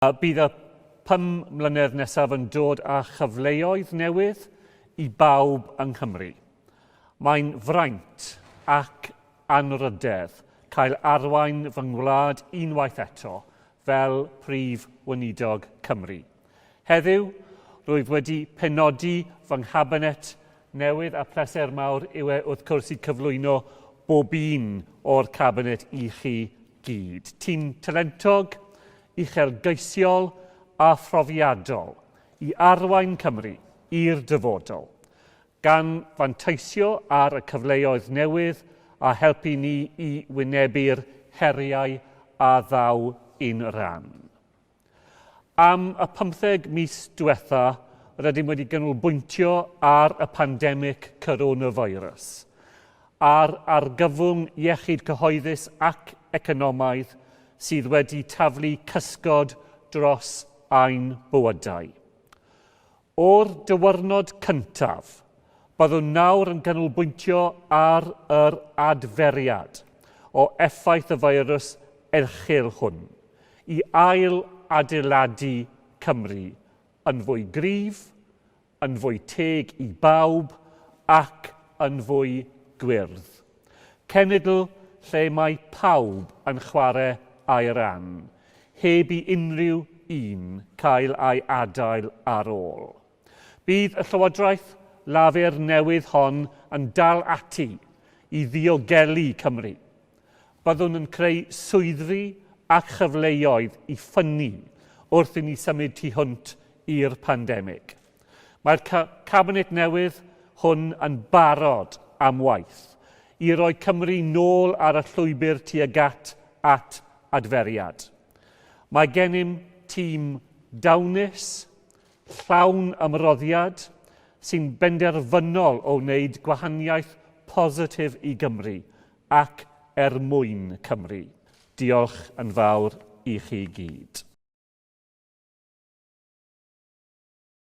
Bydd y 5 mlynedd nesaf yn dod â chyfleoedd newydd i bawb yng Nghymru. Mae'n fraint ac anrydedd cael arwain fy ngwlad unwaith eto fel Prif Weinidog Cymru. Heddiw, rwyf wedi penodi fy nghabinet newydd a pleser mawr yw wrth cwrs i cyflwyno bob un o'r cabinet i chi gyd. Tîm talentog, uchelgeisiol a phrofiadol i arwain Cymru i'r dyfodol, gan fanteisio ar y cyfleoedd newydd a helpu ni i wynebu'r heriau a ddaw un ran. Am y 15 mis diwetha, rydym wedi ganolbwyntio ar y pandemig coronavirus, a'r argyfwng iechyd cyhoeddus ac economaidd sydd wedi taflu cysgod dros ein bywydau. O'r dywyrnod cyntaf, byddwn nawr yn canolbwyntio ar yr adferiad o effaith y feirws erchyll hwn i ail adeiladu Cymru yn fwy gryf, yn fwy teg i bawb ac yn fwy gwyrdd. Cenedl lle mae pawb yn chwarae a'i ran, heb i unrhyw un cael ei adael ar ôl. Bydd y Llywodraeth lafur newydd hon yn dal ati i ddiogelu Cymru. Byddwn yn creu swyddfi ac chyfleoedd i ffynnu wrth i ni symud tu hwnt i'r pandemig. Mae'r cabinet newydd hwn yn barod am waith i roi Cymru nôl ar y llwybr tuag at adferiad. Mae gennym tîm dawnus, llawn ymroddiad, sy'n benderfynol o wneud gwahaniaeth positif i Gymru ac mwyn Cymru. Diolch yn fawr i chi gyd.